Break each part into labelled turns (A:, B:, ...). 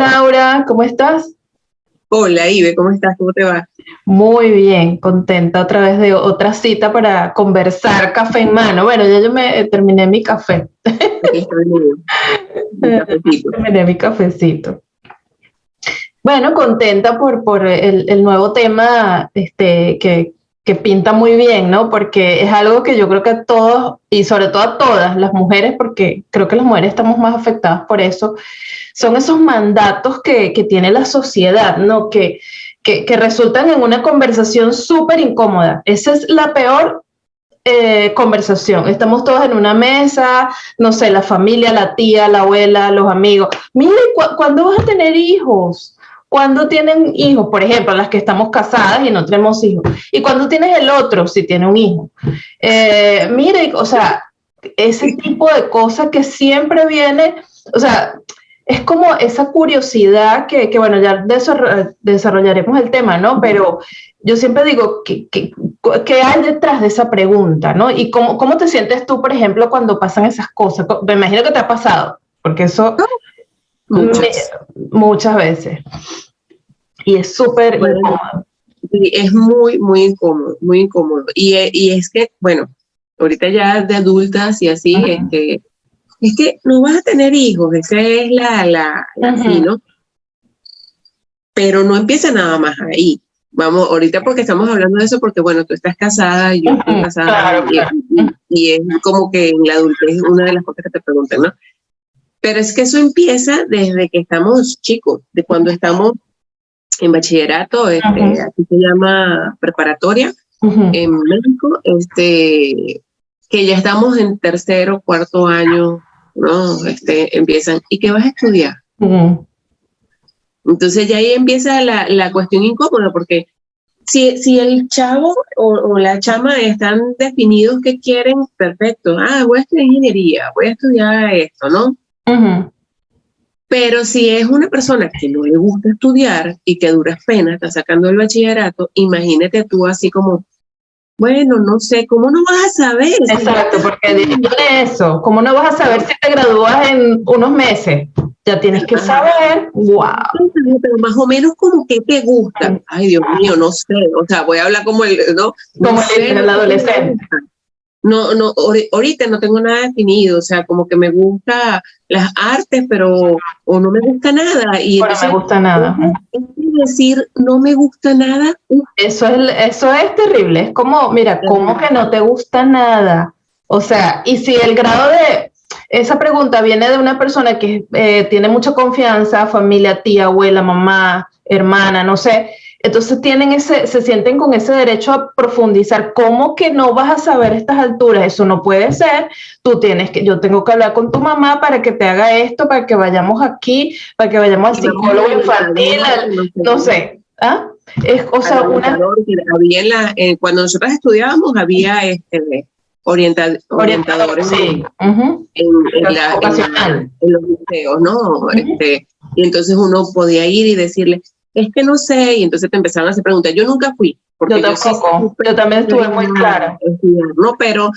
A: Hola Laura, ¿cómo estás?
B: Hola, Ibe, ¿cómo estás? ¿Cómo te va?
A: Muy bien, contenta otra vez de otra cita para conversar, café en mano. Bueno, ya yo me terminé mi café.
B: Aquí estoy mi cafecito.
A: Terminé mi cafecito. Bueno, contenta por el nuevo tema que pinta muy bien, ¿no? Porque es algo que yo creo que a todos, y sobre todo a todas las mujeres, porque creo que las mujeres estamos más afectadas por eso, son esos mandatos que tiene la sociedad, ¿no? Que resultan en una conversación súper incómoda. Esa es la peor conversación. Estamos todos en una mesa, no sé, la familia, la tía, la abuela, los amigos. Mire, ¿cuándo vas a tener hijos? ¿Cuándo tienen hijos? Por ejemplo, las que estamos casadas y no tenemos hijos. ¿Y cuándo tienes el otro si tiene un hijo? Mire, o sea, ese tipo de cosas que siempre viene, o sea, es como esa curiosidad que bueno, ya desarrollaremos el tema, ¿no? Pero yo siempre digo, ¿qué hay detrás de esa pregunta, ¿no? ¿Y cómo te sientes tú, por ejemplo, cuando pasan esas cosas? Me imagino que te ha pasado, porque eso
B: Muchas.
A: muchas veces. Y es súper
B: Bueno,
A: incómodo.
B: y es muy, muy incómodo, muy incómodo. Y es que, bueno, ahorita ya de adultas y así,
A: Uh-huh.
B: es que no vas a tener hijos, esa es sí,
A: Uh-huh.
B: ¿no? Pero no empieza nada más ahí. Vamos, ahorita porque estamos hablando de eso, porque bueno, tú estás casada y yo estoy
A: Uh-huh.
B: casada,
A: Claro, claro.
B: y es como que en la adultez es una de las cosas que te preguntan, ¿no? Pero es que eso empieza desde que estamos chicos, de cuando estamos en bachillerato,
A: Uh-huh.
B: aquí se llama preparatoria
A: Uh-huh.
B: en México, que ya estamos en tercero, cuarto año, ¿no? Empiezan, ¿y qué vas a estudiar?
A: Uh-huh.
B: Entonces ya ahí empieza la cuestión incómoda, porque si el chavo o la chama están definidos que quieren, perfecto, voy a estudiar ingeniería, voy a estudiar esto, ¿no?
A: Uh-huh.
B: Pero si es una persona que no le gusta estudiar y que a duras penas está sacando el bachillerato, imagínate tú así como, bueno, no sé, ¿cómo no vas a saber si ya
A: Exacto,
B: estás
A: porque
B: estudiando?
A: dígale eso. ¿Cómo no vas a saber si te gradúas en unos meses? Ya tienes que
B: Ajá.
A: saber. ¡Wow!
B: Pero más o menos como que te gusta. Ay, Dios mío, no sé. O sea, voy a hablar como no, no
A: Como
B: sé, no
A: el
B: sé qué me
A: adolescente.
B: gusta. No, no, ahorita no tengo nada definido, o sea, como que me gusta las artes, pero o no me gusta nada. Y
A: Pero no me
B: entonces,
A: gusta nada.
B: es decir, no me gusta nada,
A: Eso es terrible. Es como, mira, ¿cómo que no te gusta nada? O sea, y si el grado de esa pregunta viene de una persona que tiene mucha confianza, familia, tía, abuela, mamá, hermana, no sé, entonces se sienten con ese derecho a profundizar. ¿Cómo que no vas a saber a estas alturas? Eso no puede ser. Yo tengo que hablar con tu mamá para que te haga esto, para que vayamos aquí, para que vayamos al
B: y vamos
A: psicólogo
B: al
A: infantil,
B: orientador, no sé
A: no
B: qué,
A: sé. ¿Ah? O
B: al
A: sea,
B: orientador que había cuando nosotras estudiábamos, había
A: orientador,
B: orientadores
A: sí. Uh-huh. Ocupacional.
B: en los museos, ¿no?
A: Uh-huh.
B: Y entonces uno podía ir y decirle, es que no sé, y entonces te empezaban a hacer preguntas. Yo nunca fui,
A: Yo
B: porque yo sí
A: tampoco.
B: siempre
A: Yo también estuve
B: quería
A: muy clara.
B: estudiar, ¿no? Pero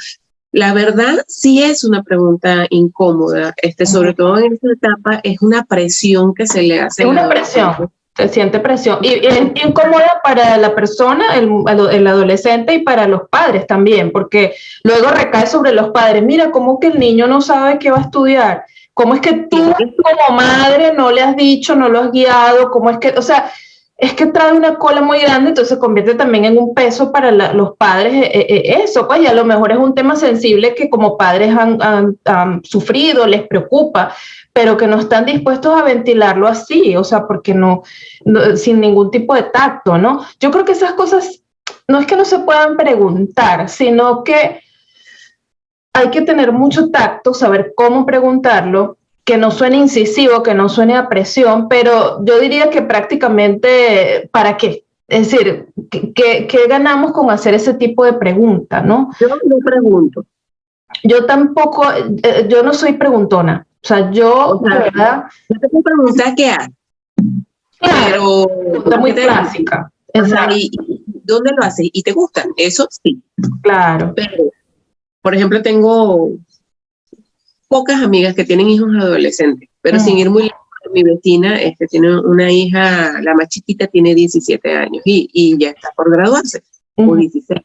B: la verdad sí es una pregunta incómoda, sobre
A: Uh-huh.
B: todo en esta etapa, es una presión que se le hace
A: Es
B: al
A: una
B: adolescente.
A: presión. Se siente presión. Y es incómoda para la persona, el adolescente, y para los padres también, porque luego recae sobre los padres. Mira, ¿cómo que el niño no sabe qué va a estudiar? ¿Cómo es que
B: Sí,
A: tú como madre no le has dicho, no lo has guiado? ¿Cómo es que, o sea, es que trae una cola muy grande, entonces se convierte también en un peso para los padres? Eso, pues, y a lo mejor es un tema sensible que como padres han sufrido, les preocupa, pero que no están dispuestos a ventilarlo así, o sea, porque no, sin ningún tipo de tacto, ¿no? Yo creo que esas cosas no es que no se puedan preguntar, sino que hay que tener mucho tacto, saber cómo preguntarlo, que no suene incisivo, que no suene a presión, pero yo diría que prácticamente, ¿para qué? Es decir, ¿qué ganamos con hacer ese tipo de pregunta, no?
B: yo lo pregunto,
A: Yo tampoco, yo no soy preguntona, o sea,
B: o
A: yo de
B: sea,
A: verdad,
B: yo te puedo preguntar qué haces,
A: claro,
B: pero
A: pregunta
B: ¿a qué
A: muy
B: te dedicas?
A: clásica,
B: Ajá,
A: exacto,
B: y dónde lo haces y te gustan, eso sí.
A: claro.
B: Pero, por ejemplo, tengo pocas amigas que tienen hijos adolescentes, pero sin ir muy lejos. mi vecina tiene una hija, la más chiquita tiene 17 años y ya está por graduarse, o 16.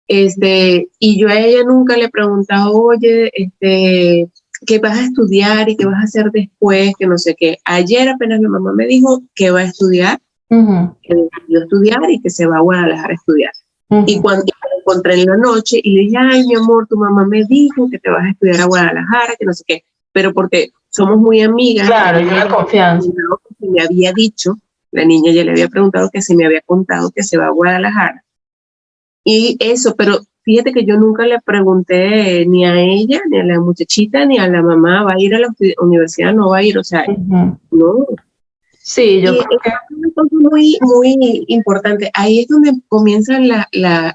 B: Y yo a ella nunca le he preguntado, oye, ¿qué vas a estudiar y qué vas a hacer después? Que no sé qué. Ayer apenas mi mamá me dijo que va a estudiar, que decidió estudiar y que se va a Guadalajara a estudiar. Y cuando me encontré en la noche y le dije, ay, mi amor, tu mamá me dijo que te vas a estudiar a Guadalajara, que no sé qué, pero porque somos muy amigas.
A: Claro, y una confianza.
B: Que me había dicho, la niña ya le había preguntado que se me había contado que se va a Guadalajara. Y eso, pero fíjate que yo nunca le pregunté ni a ella, ni a la muchachita, ni a la mamá, ¿va a ir a la universidad? No va a ir, o sea, no.
A: Sí, yo creo que
B: es una cosa muy, muy importante. Ahí es donde comienzan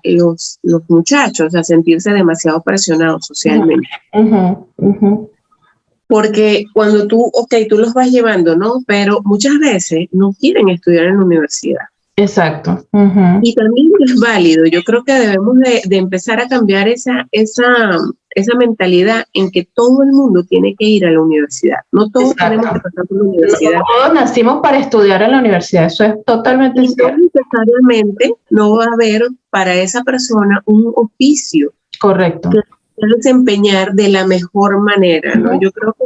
B: los muchachos a sentirse demasiado presionados socialmente. Porque cuando tú los vas llevando, ¿no? Pero muchas veces no quieren estudiar en la universidad.
A: Exacto.
B: Y también es válido. Yo creo que debemos de empezar a cambiar esa mentalidad en que todo el mundo tiene que ir a la universidad. No todos tenemos que pasar por la universidad.
A: No todos nacimos para estudiar en la universidad. Eso es totalmente cierto.
B: No necesariamente no va a haber para esa persona un oficio.
A: Correcto.
B: Que desempeñar de la mejor manera, ¿no? Yo creo que,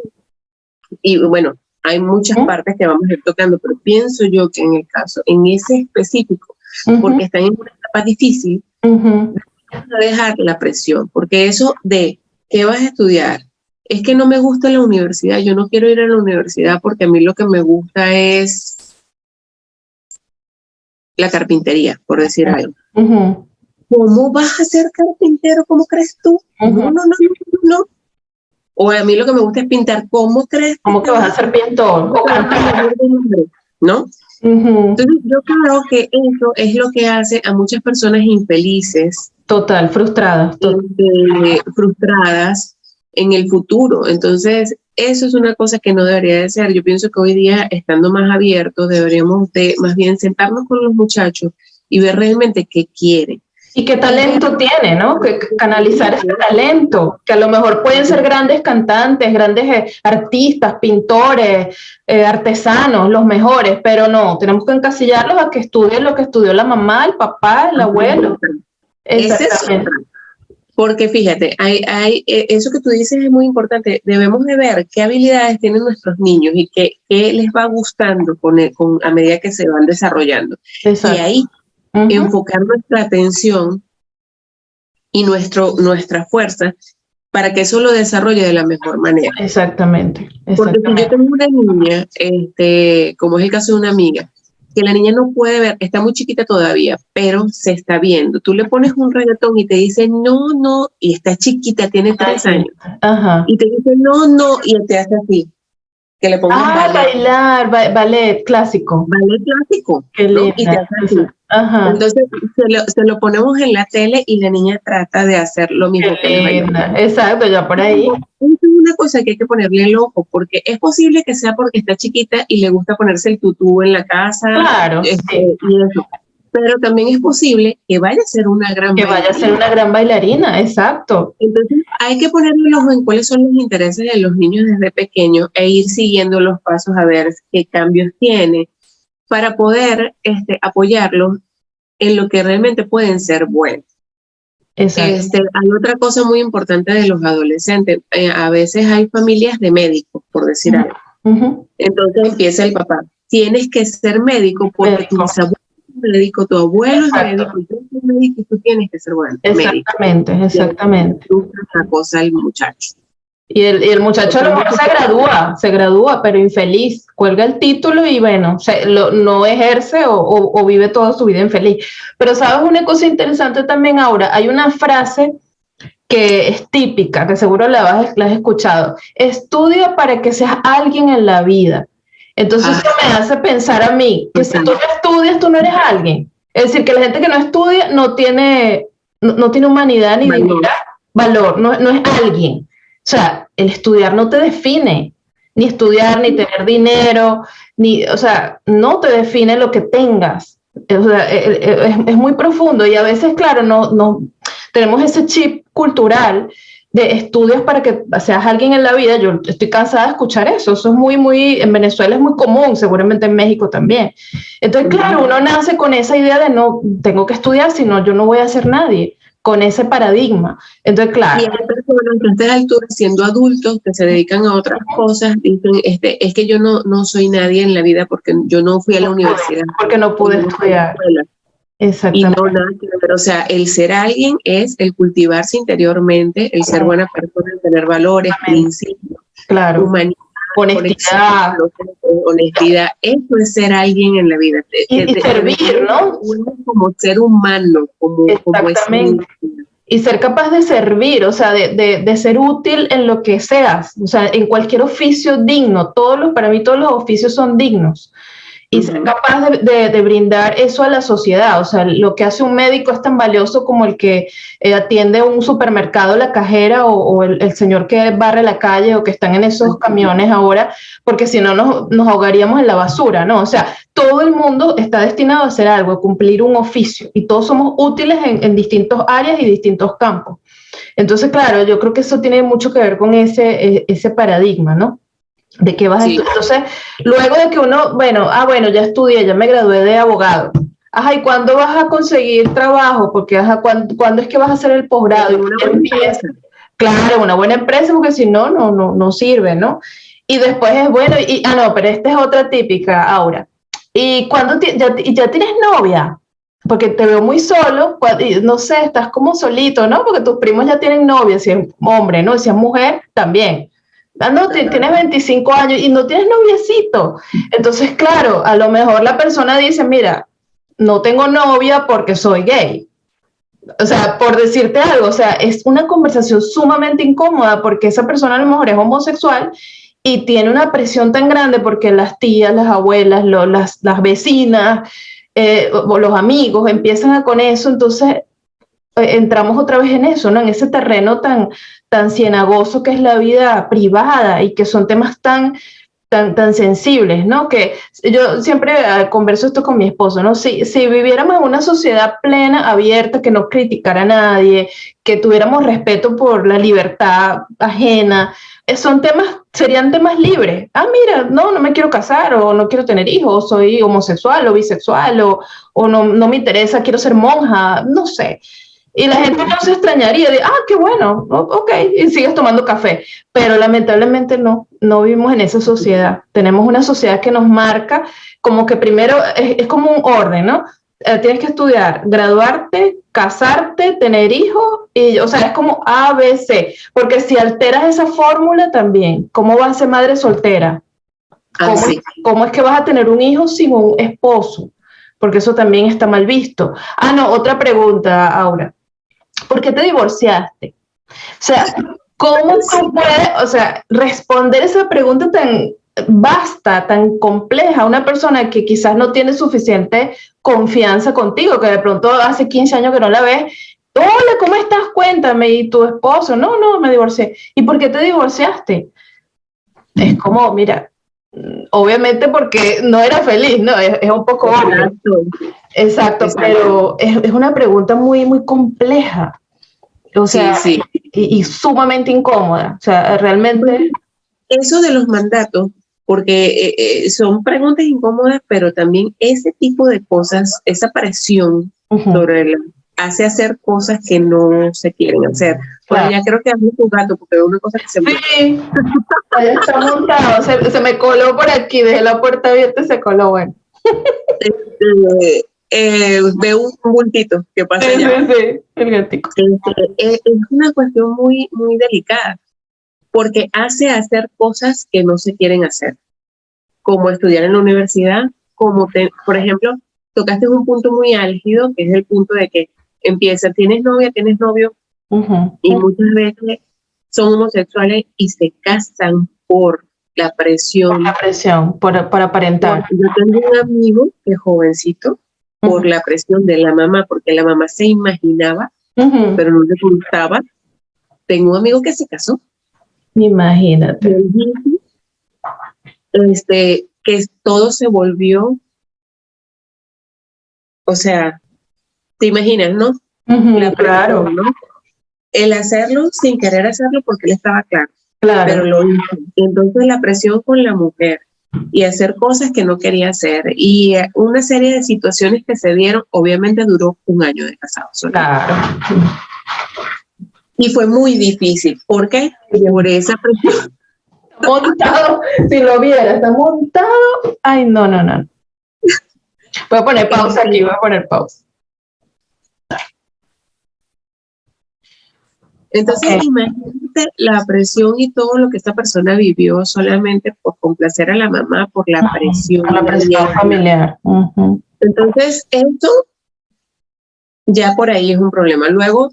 B: y bueno, hay muchas partes que vamos a ir tocando, pero pienso yo que en el caso, en ese específico, porque están en una etapa difícil, dejar la presión, porque eso de ¿qué vas a estudiar? Es que no me gusta la universidad, yo no quiero ir a la universidad porque a mí lo que me gusta es la carpintería, por decir algo. ¿Cómo vas a ser carpintero? ¿Cómo crees tú? No. O a mí lo que me gusta es pintar. ¿Cómo crees?
A: ¿Cómo que vas a ser pintor? O cantar.
B: ¿No? Entonces yo creo que eso es lo que hace a muchas personas infelices.
A: Total, frustradas.
B: Frustradas en el futuro. Entonces eso es una cosa que no debería de ser. Yo pienso que hoy día, estando más abiertos, deberíamos de más bien sentarnos con los muchachos y ver realmente qué quieren.
A: Y qué talento tiene, ¿no? Que canalizar ese talento, que a lo mejor pueden ser grandes cantantes, grandes artistas, pintores, artesanos, los mejores, pero no, tenemos que encasillarlos a que estudien lo que estudió la mamá, el papá, el abuelo.
B: Ese es otro. Porque fíjate, eso que tú dices es muy importante. Debemos de ver qué habilidades tienen nuestros niños y qué les va gustando a medida que se van desarrollando. Exacto. Y ahí enfocar nuestra atención y nuestra fuerza para que eso lo desarrolle de la mejor manera.
A: Exactamente.
B: Porque si yo tengo una niña, como es el caso de una amiga, que la niña no puede ver, está muy chiquita todavía, pero se está viendo. Tú le pones un reggaetón y te dice no, y está chiquita, tiene 3 años. Y te dice no, y te hace así. Que le pongas
A: bailar, ballet clásico.
B: Ballet clásico, ¿no? Y te hace así. Entonces se lo ponemos en la tele y la niña trata de hacer lo mismo que le baila.
A: Exacto, ya por ahí.
B: Es una cosa que hay que ponerle el ojo, porque es posible que sea porque está chiquita y le gusta ponerse el tutú en la casa.
A: Claro.
B: Y eso. Pero también es posible que vaya a ser una gran
A: bailarina. Vaya a ser una gran bailarina, exacto.
B: Entonces hay que ponerle el ojo en cuáles son los intereses de los niños desde pequeños e ir siguiendo los pasos a ver qué cambios tiene para poder apoyarlos en lo que realmente pueden ser buenos. Exacto. Hay otra cosa muy importante de los adolescentes. A veces hay familias de médicos, por decir algo. Entonces empieza el papá. Tienes que ser médico porque tus abuelos son médicos, tu abuelo es médico, tú eres médico y tú tienes que ser bueno.
A: Exactamente.
B: Es una cosa el muchacho.
A: Y el muchacho a lo mejor se gradúa, pero infeliz, cuelga el título y bueno, no ejerce o vive toda su vida infeliz. Pero sabes una cosa interesante también, Aura, hay una frase que es típica, que seguro la has escuchado: estudia para que seas alguien en la vida. Entonces eso me hace pensar a mí que si tú no estudias, tú no eres alguien. Es decir, que la gente que no estudia no tiene humanidad ni dignidad, valor, no es alguien. O sea, el estudiar no te define, ni estudiar, ni tener dinero, o sea, no te define lo que tengas. O sea, es muy profundo y a veces, claro, no tenemos ese chip cultural de estudios para que seas alguien en la vida. Yo estoy cansada de escuchar eso. Eso es muy, en Venezuela es muy común, seguramente en México también. Entonces, claro, uno nace con esa idea de no, tengo que estudiar, si no, yo no voy a ser nadie, con ese paradigma. Entonces, claro.
B: Y hay personas que a estas alturas, siendo adultos, que se dedican a otras cosas, dicen, es que yo no soy nadie en la vida porque yo no fui a la universidad.
A: Porque no pude estudiar.
B: Exactamente. Y no nada que ver. O sea, el ser alguien es el cultivarse interiormente, el ser buena persona, el tener valores, principios,
A: claro,
B: humanidad,
A: honestidad.
B: Honestidad. Eso es ser alguien en la vida.
A: Y servir, ¿no?
B: Como ser humano, como
A: exactamente. Y ser capaz de servir, o sea, de ser útil en lo que seas, o sea, en cualquier oficio digno. Para mí todos los oficios son dignos. Y ser capaz de brindar eso a la sociedad. O sea, lo que hace un médico es tan valioso como el que atiende un supermercado, la cajera, o el señor que barre la calle, o que están en esos camiones ahora, porque si no nos ahogaríamos en la basura, ¿no? O sea, todo el mundo está destinado a hacer algo, a cumplir un oficio, y todos somos útiles en distintas áreas y distintos campos. Entonces, claro, yo creo que eso tiene mucho que ver con ese paradigma, ¿no? De qué vas a estudiar. Entonces, luego de que uno, bueno, ya estudié, ya me gradué de abogado. Ajá, ¿y cuándo vas a conseguir trabajo? Porque, ajá, ¿cuándo es que vas a hacer el posgrado? Claro, una buena empresa, porque si no, no sirve, ¿no? Y después es bueno, no, pero esta es otra típica, Aura. ¿Y cuándo ya tienes novia? Porque te veo muy solo, no sé, estás como solito, ¿no? Porque tus primos ya tienen novia, si es hombre, ¿no? Si es mujer, también. No, tienes 25 años y no tienes noviecito. Entonces, claro, a lo mejor la persona dice, mira, no tengo novia porque soy gay. O sea, por decirte algo, o sea, es una conversación sumamente incómoda porque esa persona a lo mejor es homosexual y tiene una presión tan grande porque las tías, las abuelas, las vecinas, o los amigos empiezan con eso, entonces entramos otra vez en eso, ¿no? En ese terreno tan cienagoso que es la vida privada y que son temas tan sensibles, ¿no? Que yo siempre converso esto con mi esposo, ¿no? Si viviéramos en una sociedad plena, abierta, que no criticara a nadie, que tuviéramos respeto por la libertad ajena, serían temas libres. Mira, no me quiero casar, o no quiero tener hijos, soy homosexual o bisexual, o no me interesa, quiero ser monja, no sé. Y la gente no se extrañaría de, qué bueno, ok, y sigues tomando café. Pero lamentablemente no vivimos en esa sociedad. Tenemos una sociedad que nos marca como que primero es como un orden, ¿no? Tienes que estudiar, graduarte, casarte, tener hijos, o sea, es como A, B, C. Porque si alteras esa fórmula también, ¿cómo vas a ser madre soltera? ¿Cómo es que vas a tener un hijo sin un esposo? Porque eso también está mal visto. No, otra pregunta, Aura. ¿Por qué te divorciaste? O sea, ¿cómo puedes, responder esa pregunta tan vasta, tan compleja a una persona que quizás no tiene suficiente confianza contigo, que de pronto hace 15 años que no la ves? Hola, ¿cómo estás? Cuéntame. ¿Y tu esposo? No, me divorcié. ¿Y por qué te divorciaste? Es como, mira, obviamente porque no era feliz, ¿no? Es un poco obvio. Exacto, pero es una pregunta muy, muy compleja. O sea, sí. Y sumamente incómoda. O sea, realmente.
B: Eso de los mandatos, porque son preguntas incómodas, pero también ese tipo de cosas, esa presión sobre hace hacer cosas que no se quieren hacer. Bueno, ya creo que hablé tu gato, porque es una cosa que se me...
A: Sí, ya está montado, se me coló por aquí, dejé la puerta abierta y se coló, bueno.
B: Veo un bultito que pasa allá.
A: Sí, el gatico.
B: Es una cuestión muy, muy delicada, porque hace hacer cosas que no se quieren hacer, como estudiar en la universidad, por ejemplo, tocaste un punto muy álgido, que es el punto de que tienes novia, tienes novio, y muchas veces son homosexuales y se casan por la presión.
A: Por la presión, por aparentar.
B: Yo tengo un amigo que es jovencito, por la presión de la mamá, porque la mamá se imaginaba, pero no le gustaba. Tengo un amigo que se casó.
A: Imagínate.
B: Que todo se volvió, o sea, te imaginas, ¿no?
A: Claro.
B: ¿no? el hacerlo sin querer hacerlo porque él estaba claro,
A: Claro.
B: pero lo hizo. Entonces la presión con la mujer y hacer cosas que no quería hacer y una serie de situaciones que se dieron, obviamente duró 1 año de casado solamente.
A: Claro.
B: Y fue muy difícil. ¿Por qué? Por esa presión.
A: Montado, si lo viera, está montado. Ay, no. Voy a poner pausa aquí, voy a poner pausa.
B: Entonces,
A: Ok.
B: imagínate la presión y todo lo que esta persona vivió solamente por complacer a la mamá, por la presión.
A: La presión familiar.
B: Entonces, esto ya por ahí es un problema. Luego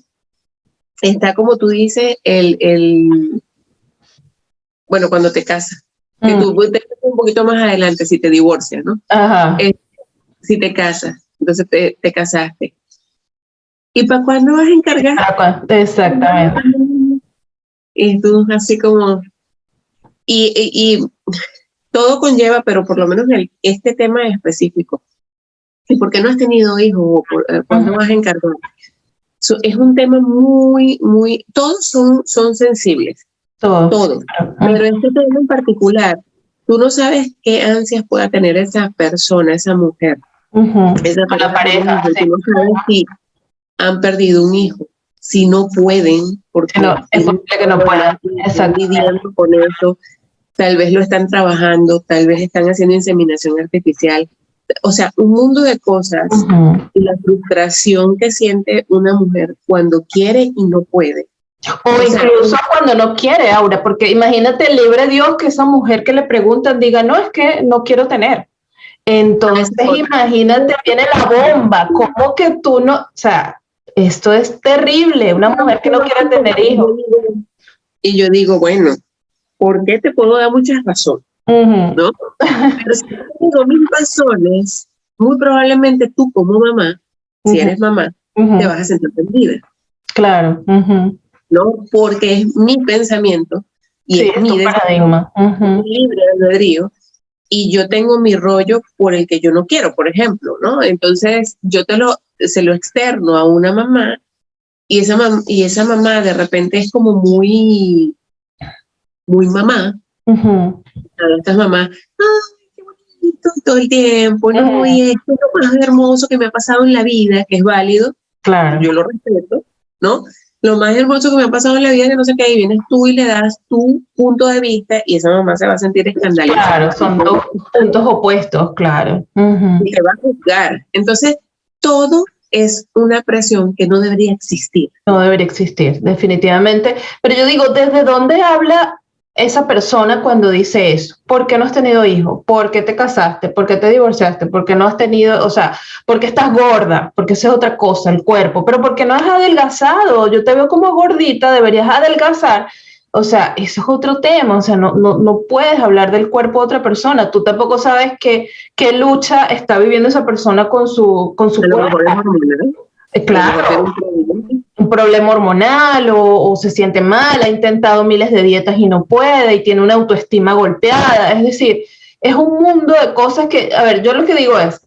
B: está, como tú dices, bueno, cuando te casas, que tú te casas un poquito más adelante si te divorcias, ¿no?
A: Ajá.
B: Si te casas, entonces te casaste. ¿Y para cuándo vas a encargar?
A: Exactamente.
B: Y tú así como... Y todo conlleva, pero por lo menos este tema específico. ¿Y por qué no has tenido hijos? ¿Cuándo vas a encargar? Es un tema muy... Todos son sensibles. Todos. Pero este tema en particular, tú no sabes qué ansias pueda tener esa persona, esa mujer. Esa
A: la pareja.
B: Tú no sabes si han perdido un hijo, si no pueden, porque
A: No, es posible que no puedan.
B: están lidiando con eso, tal vez lo están trabajando, tal vez están haciendo inseminación artificial, o sea, un mundo de cosas y la frustración que siente una mujer cuando quiere y no puede.
A: O incluso cuando no quiere, Aura, porque imagínate, libre Dios, que esa mujer que le preguntan diga, no, es que no quiero tener. Entonces, imagínate, viene la bomba, ¿cómo que tú no? O sea, esto es terrible, una mujer que no quiere tener hijos.
B: Y yo digo, bueno, ¿por qué te puedo dar muchas razones? ¿No? Pero si tengo 1000 razones, muy probablemente tú como mamá, si eres mamá, te vas a sentir perdida.
A: Claro.
B: ¿No? Porque es mi pensamiento y es mi
A: paradigma.
B: Libre albedrío, y yo tengo mi rollo por el que yo no quiero, por ejemplo, ¿no? Entonces yo se lo externo a una mamá y esa mamá de repente es como muy mamá. Estas mamás, ¡ay, qué bonito! Todo el tiempo, ¿no? Y esto es lo más hermoso que me ha pasado en la vida, que es válido.
A: Claro.
B: Yo lo respeto, ¿no? Lo más hermoso que me ha pasado en la vida es que no sé qué, ahí vienes tú y le das tu punto de vista y esa mamá se va a sentir escandalizada.
A: Claro, son dos puntos opuestos, claro.
B: Y te va a juzgar. Entonces, todo es una presión que no debería existir.
A: No debería existir, definitivamente. Pero yo digo, ¿desde dónde habla esa persona cuando dice eso? ¿Por qué no has tenido hijos? ¿Por qué te casaste? ¿Por qué te divorciaste? ¿Por qué no has tenido, o sea, por qué estás gorda? Porque esa es otra cosa, el cuerpo. Pero ¿por qué no has adelgazado? Yo te veo como gordita, deberías adelgazar. O sea, eso es otro tema. O sea, no puedes hablar del cuerpo de otra persona. Tú tampoco sabes qué lucha está viviendo esa persona con su cuerpo. Claro, un problema hormonal o se siente mal, ha intentado miles de dietas y no puede y tiene una autoestima golpeada. Es decir, es un mundo de cosas que, a ver, yo lo que digo es,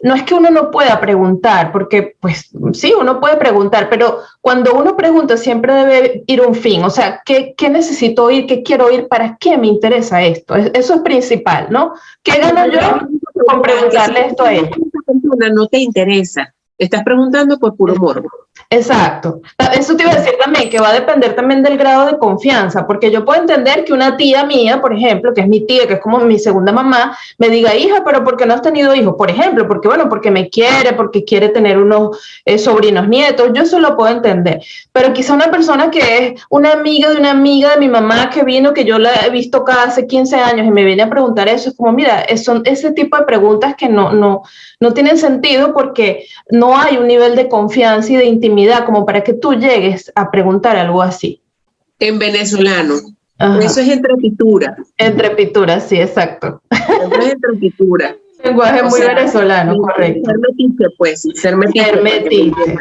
A: no es que uno no pueda preguntar, porque pues sí, uno puede preguntar, pero cuando uno pregunta siempre debe ir un fin, o sea, ¿qué necesito oír? ¿Qué quiero oír? ¿Para qué me interesa esto? Eso es principal, ¿no? ¿Qué gano yo con preguntarle esto a ella?
B: No te interesa. Estás preguntando por puro morbo.
A: Exacto. Eso te iba a decir también, que va a depender también del grado de confianza, porque yo puedo entender que una tía mía, por ejemplo, que es mi tía, que es como mi segunda mamá, me diga, hija, pero ¿por qué no has tenido hijos? Por ejemplo, porque me quiere, porque quiere tener unos sobrinos nietos, yo eso lo puedo entender. Pero quizá una persona que es una amiga de mi mamá que vino, que yo la he visto cada hace 15 años y me viene a preguntar eso, es como, mira, son ese tipo de preguntas que no tienen sentido porque no hay un nivel de confianza y de intimidad como para que tú llegues a preguntar algo así.
B: En venezolano. Ajá. Eso es entrepitura.
A: Entrepitura, sí, exacto.
B: Eso es entrepitura.
A: Lenguaje muy venezolano, correcto.
B: Ser metiche, pues. Ser metiche.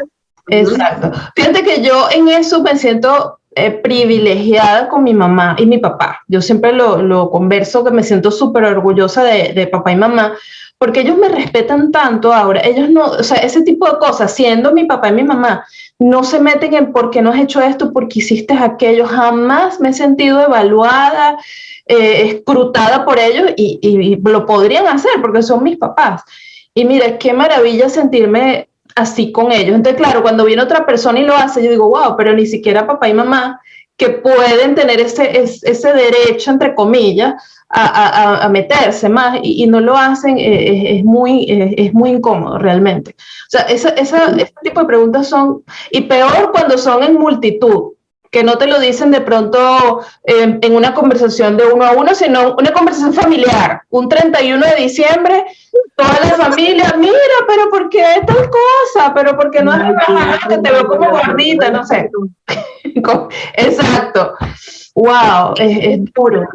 A: Exacto. Fíjate que yo en eso me siento privilegiada con mi mamá y mi papá. Yo siempre lo converso, que me siento súper orgullosa de papá y mamá, porque ellos me respetan tanto ahora. Ellos no, o sea, ese tipo de cosas, siendo mi papá y mi mamá, no se meten en por qué no has hecho esto, por qué hiciste aquello. Jamás me he sentido evaluada, escrutada por ellos y lo podrían hacer porque son mis papás. Y mira, qué maravilla sentirme así con ellos. Entonces, claro, cuando viene otra persona y lo hace, yo digo, wow, pero ni siquiera papá y mamá que pueden tener ese derecho, entre comillas, a meterse más y no lo hacen, es muy incómodo realmente. O sea, ese tipo de preguntas son, y peor cuando son en multitud, que no te lo dicen de pronto en una conversación de uno a uno, sino una conversación familiar. Un 31 de diciembre, toda la familia, mira, pero ¿por qué tal cosa? ¿Pero por qué no es que te veo como gordita? No sé. Exacto. Wow, es duro.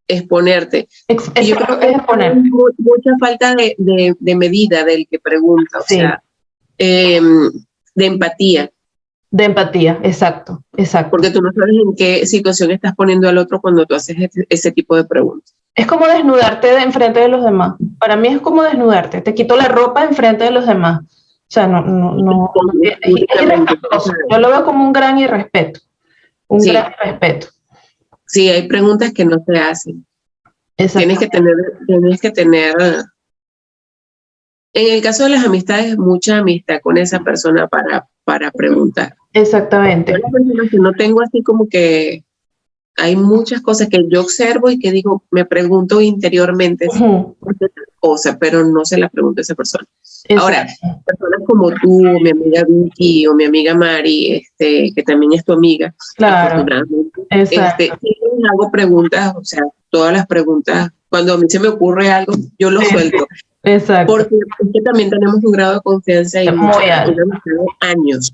B: Exponerte. Yo creo que hay mucha falta de medida del que pregunta, o sea, de empatía.
A: De empatía, exacto.
B: Porque tú no sabes en qué situación estás poniendo al otro cuando tú haces ese tipo de preguntas.
A: Es como desnudarte enfrente de los demás. Para mí es como desnudarte. Te quito la ropa enfrente de los demás. O sea, no. Yo lo veo como un gran irrespeto. Gran irrespeto.
B: Sí, hay preguntas que no se hacen. Tienes que tener, en el caso de las amistades, mucha amistad con esa persona para preguntar.
A: Exactamente.
B: Yo las personas que no tengo así como que hay muchas cosas que yo observo y que digo, me pregunto interiormente por qué tal cosa, pero no se la pregunto a esa persona. Exacto. Ahora, personas como tú, mi amiga Vicky o mi amiga Mari, que también es tu amiga,
A: claro,
B: afortunadamente, hago preguntas, o sea, todas las preguntas, cuando a mí se me ocurre algo, yo lo suelto.
A: Exacto.
B: Porque es que también tenemos un grado de confianza y años.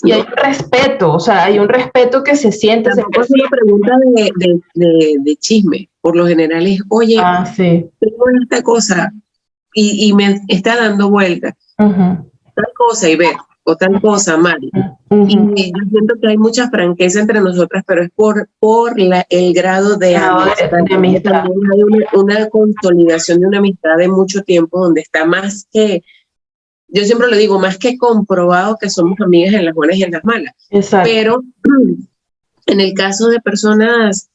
A: Y hay un respeto, o sea, hay un respeto que se siente.
B: Tampoco es una pregunta de chisme. Por lo general es, oye, tengo esta cosa y me está dando vuelta. Tal cosa y ver, o tal cosa, Mari. Y yo siento que hay mucha franqueza entre nosotras, pero es por el grado de amistad. También hay una consolidación de una amistad de mucho tiempo donde está más que, yo siempre lo digo, más que comprobado que somos amigas en las buenas y en las malas.
A: Exacto.
B: Pero en el caso de personas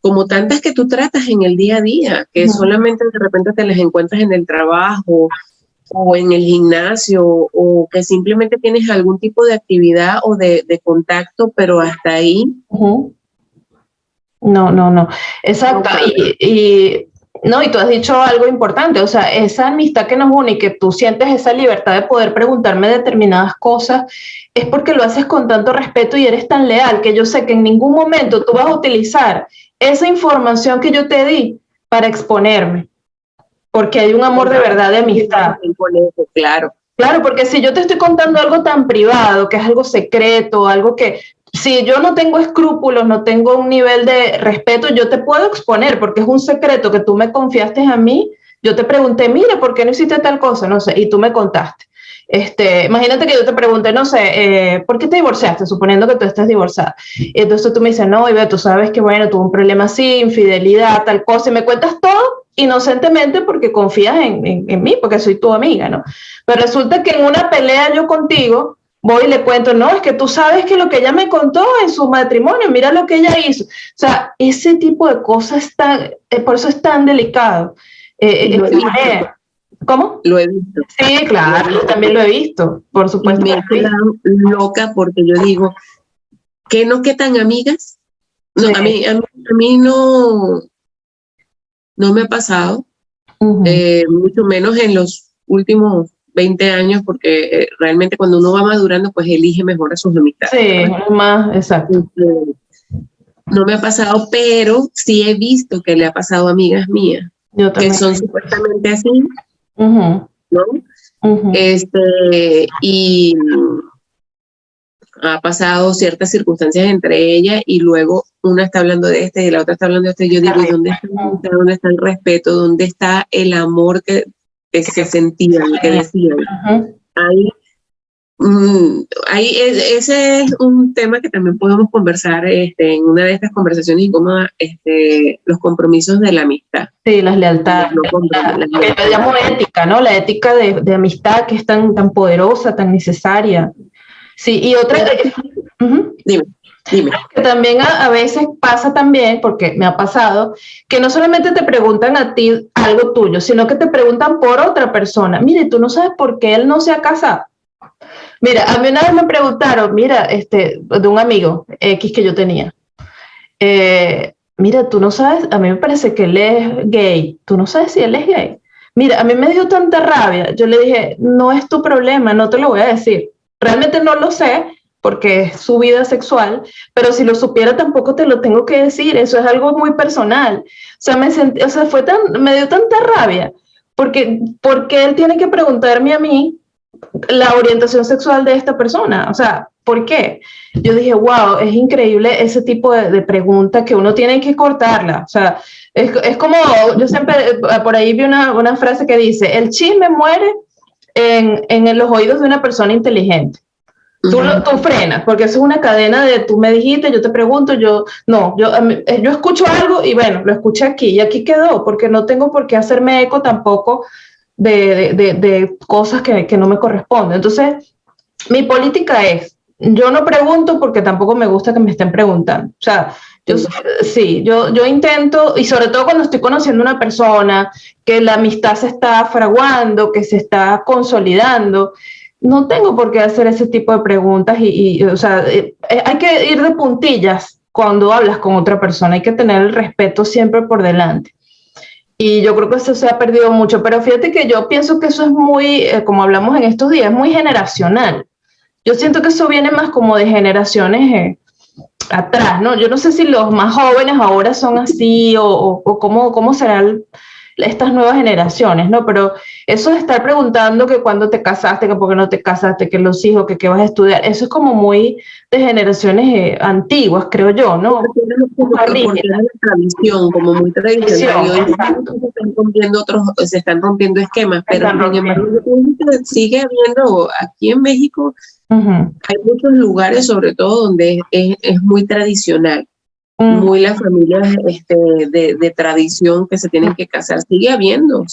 B: como tantas que tú tratas en el día a día, que solamente de repente te las encuentras en el trabajo o en el gimnasio o que simplemente tienes algún tipo de actividad o de contacto, pero hasta ahí.
A: No. Exacto. Y tú has dicho algo importante, o sea, esa amistad que nos une y que tú sientes esa libertad de poder preguntarme determinadas cosas, es porque lo haces con tanto respeto y eres tan leal que yo sé que en ningún momento tú vas a utilizar esa información que yo te di para exponerme, porque hay un amor de verdad de amistad.
B: Claro.
A: Claro, porque si yo te estoy contando algo tan privado, que es algo secreto, algo que si yo no tengo escrúpulos, no tengo un nivel de respeto, yo te puedo exponer porque es un secreto que tú me confiaste a mí. Yo te pregunté, mira, ¿por qué no hiciste tal cosa? No sé, y tú me contaste. Imagínate que yo te pregunté, no sé, ¿por qué te divorciaste? Suponiendo que tú estés divorciada. Y entonces tú me dices, no, Ivette, tú sabes que, bueno, tuve un problema así, infidelidad, tal cosa, y me cuentas todo inocentemente porque confías en mí, porque soy tu amiga, ¿no? Pero resulta que en una pelea yo contigo voy y le cuento, no, es que tú sabes que lo que ella me contó en su matrimonio, mira lo que ella hizo. O sea, ese tipo de cosas por eso es tan delicado. ¿Cómo?
B: Lo he visto.
A: Sí, claro, yo también lo he visto, por supuesto.
B: Y me he quedado loca porque yo digo, ¿qué tan amigas? No, sí. a mí no me ha pasado, mucho menos en los últimos 20 años, porque realmente cuando uno va madurando, pues elige mejor a sus amistades.
A: Sí, más, exacto.
B: No me ha pasado, pero sí he visto que le ha pasado a amigas mías, que son supuestamente así, ¿no? Y ha pasado ciertas circunstancias entre ellas y luego una está hablando de y la otra está hablando de y yo digo, ¿dónde está el respeto? ¿Dónde está el amor que se sentían, que decían? Ahí Ese es un tema que también podemos conversar en una de estas conversaciones incómodas, los compromisos de la amistad.
A: Sí, las lealtades. Que yo llamo ética, ¿no? La ética de amistad que es tan poderosa, tan necesaria. Sí, y otra...
B: Dime.
A: Que también a veces pasa también, porque me ha pasado, que no solamente te preguntan a ti algo tuyo, sino que te preguntan por otra persona. Mire, tú no sabes por qué él no se ha casado. Mira, a mí una vez me preguntaron, mira, de un amigo X que yo tenía, mira, tú no sabes, a mí me parece que él es gay, tú no sabes si él es gay. Mira, a mí me dio tanta rabia, yo le dije, no es tu problema, no te lo voy a decir. Realmente no lo sé, porque es su vida sexual, pero si lo supiera tampoco te lo tengo que decir, eso es algo muy personal. O sea, me dio tanta rabia, porque él tiene que preguntarme a mí la orientación sexual de esta persona, o sea, ¿por qué? Yo dije, wow, es increíble ese tipo de preguntas que uno tiene que cortarla, o sea, es como, yo siempre, por ahí vi una frase que dice, el chisme muere en los oídos de una persona inteligente. Tú frenas, porque eso es una cadena de tú me dijiste, yo te pregunto, yo escucho algo y bueno, lo escuché aquí y aquí quedó, porque no tengo por qué hacerme eco tampoco de cosas que no me corresponden. Entonces, mi política es, yo no pregunto porque tampoco me gusta que me estén preguntando. O sea, yo intento, y sobre todo cuando estoy conociendo a una persona, que la amistad se está fraguando, que se está consolidando, no tengo por qué hacer ese tipo de preguntas o sea, hay que ir de puntillas cuando hablas con otra persona, hay que tener el respeto siempre por delante. Y yo creo que eso se ha perdido mucho, pero fíjate que yo pienso que eso es muy, como hablamos en estos días, muy generacional. Yo siento que eso viene más como de generaciones atrás, ¿no? Yo no sé si los más jóvenes ahora son así o cómo serán estas nuevas generaciones, ¿no? Pero eso de estar preguntando que cuándo te casaste, que por qué no te casaste, que los hijos, que qué vas a estudiar, eso es como muy de generaciones antiguas, creo yo, ¿no?
B: Porque es una tradición, como muy tradicional. Y hoy se están rompiendo esquemas, pero sin embargo, sigue habiendo, aquí en México, hay muchos lugares, sobre todo, donde es muy tradicional. Muy las familias de tradición que se tienen que casar. Sigue habiendo,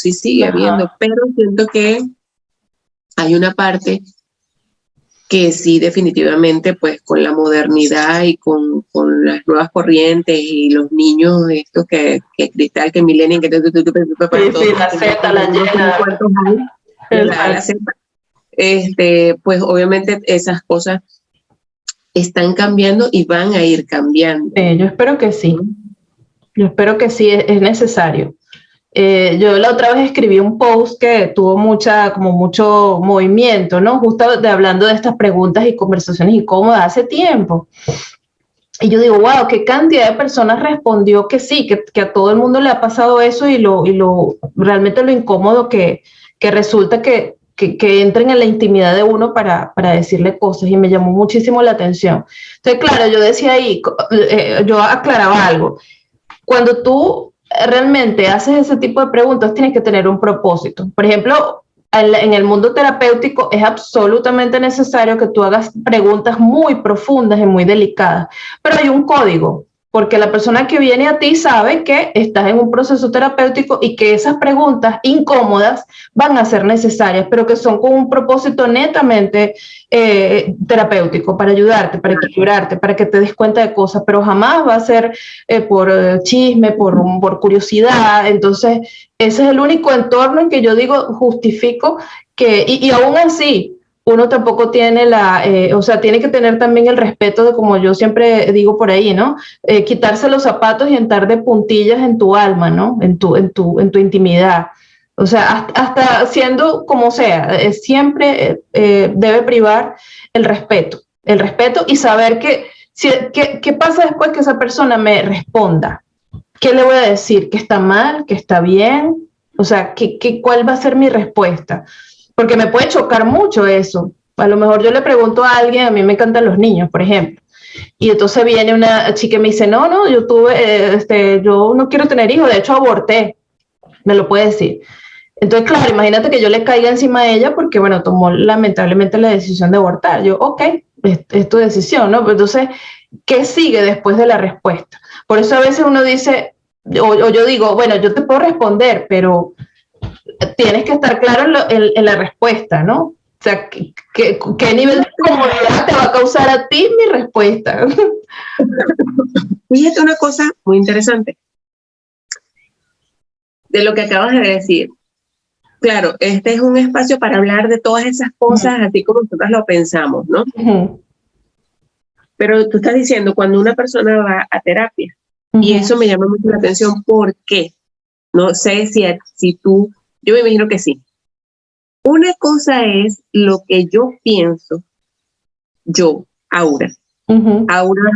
B: pero siento que hay una parte que sí, definitivamente, pues con la modernidad y con las nuevas corrientes y los niños, estos que Cristal, que Millennium, que
A: la Z, la
B: Y, pues obviamente esas cosas están cambiando y van a ir cambiando.
A: Yo espero que sí. Yo espero que sí, es necesario. Yo la otra vez escribí un post que tuvo mucho movimiento, ¿no? Justo hablando de estas preguntas y conversaciones incómodas hace tiempo. Y yo digo, wow, qué cantidad de personas respondió que sí, que a todo el mundo le ha pasado eso y realmente lo incómodo que resulta que entren en la intimidad de uno para decirle cosas, y me llamó muchísimo la atención. Entonces, claro, yo decía ahí, yo aclaraba algo. Cuando tú realmente haces ese tipo de preguntas, tienes que tener un propósito. Por ejemplo, en el mundo terapéutico es absolutamente necesario que tú hagas preguntas muy profundas y muy delicadas, pero hay un código, porque la persona que viene a ti sabe que estás en un proceso terapéutico y que esas preguntas incómodas van a ser necesarias, pero que son con un propósito netamente terapéutico, para ayudarte, para equilibrarte, para que te des cuenta de cosas, pero jamás va a ser por chisme, por curiosidad. Entonces, ese es el único entorno en que yo digo, justifico que, y aún así, uno tampoco tiene o sea, tiene que tener también el respeto de, como yo siempre digo por ahí, ¿no? Quitarse los zapatos y entrar de puntillas en tu alma, ¿no? En tu intimidad. O sea, hasta siendo como sea, siempre debe privar el respeto y saber qué pasa después que esa persona me responda. ¿Qué le voy a decir? ¿Que está mal? ¿Que está bien? O sea, ¿cuál va a ser mi respuesta? Porque me puede chocar mucho eso. A lo mejor yo le pregunto a alguien, a mí me encantan los niños, por ejemplo, y entonces viene una chica y me dice, no, yo no quiero tener hijos, de hecho aborté, me lo puede decir. Entonces, claro, imagínate que yo le caiga encima a ella porque, bueno, tomó lamentablemente la decisión de abortar. Yo, ok, es tu decisión, ¿no? Pero entonces, ¿qué sigue después de la respuesta? Por eso a veces uno dice, o yo digo, bueno, yo te puedo responder, pero tienes que estar claro en la respuesta, ¿no? O sea, ¿qué nivel de comodidad te va a causar a ti mi respuesta?
B: Fíjate una cosa muy interesante de lo que acabas de decir. Claro, este es un espacio para hablar de todas esas cosas, así como nosotros lo pensamos, ¿no? Pero tú estás diciendo cuando una persona va a terapia, y eso me llama mucho la atención, ¿por qué? No sé si tú, yo me imagino que sí. Una cosa es lo que yo pienso, yo, Aura, Aura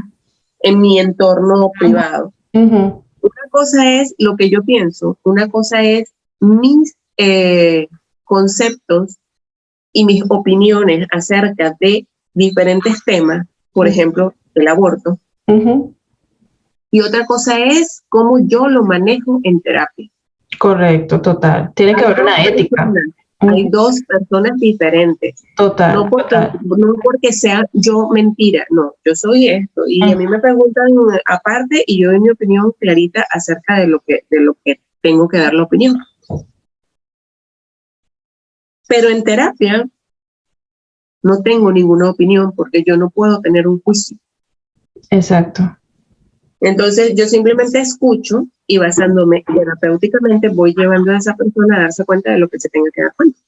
B: en mi entorno privado. Una cosa es lo que yo pienso, una cosa es mis conceptos y mis opiniones acerca de diferentes temas, por ejemplo, el aborto. Y otra cosa es cómo yo lo manejo en terapia.
A: Correcto, total. Tiene que haber una ética.
B: Hay dos personas diferentes.
A: Total.
B: No porque sea yo mentira, no, yo soy esto. Y a mí me preguntan aparte y yo doy mi opinión clarita acerca de lo que tengo que dar la opinión. Pero en terapia no tengo ninguna opinión porque yo no puedo tener un juicio.
A: Exacto.
B: Entonces yo simplemente escucho y basándome terapéuticamente voy llevando a esa persona a darse cuenta de lo que se tenga que dar cuenta,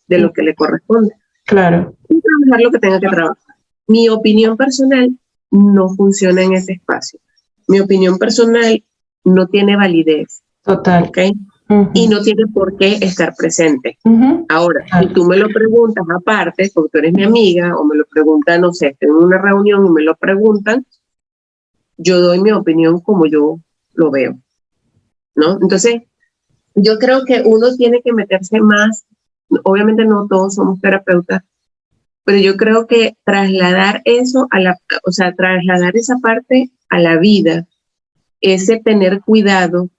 B: de lo que le corresponde.
A: Claro.
B: Y trabajar lo que tenga que trabajar. Mi opinión personal no funciona en ese espacio. Mi opinión personal no tiene validez.
A: Total.
B: ¿Ok? Y no tiene por qué estar presente. Ahora, si tú me lo preguntas aparte, porque tú eres mi amiga, o me lo preguntan, no sé, estoy en una reunión y me lo preguntan, yo doy mi opinión como yo lo veo, ¿no? Entonces, yo creo que uno tiene que meterse más, obviamente no todos somos terapeutas, pero yo creo que trasladar eso trasladar esa parte a la vida, ese tener cuidado.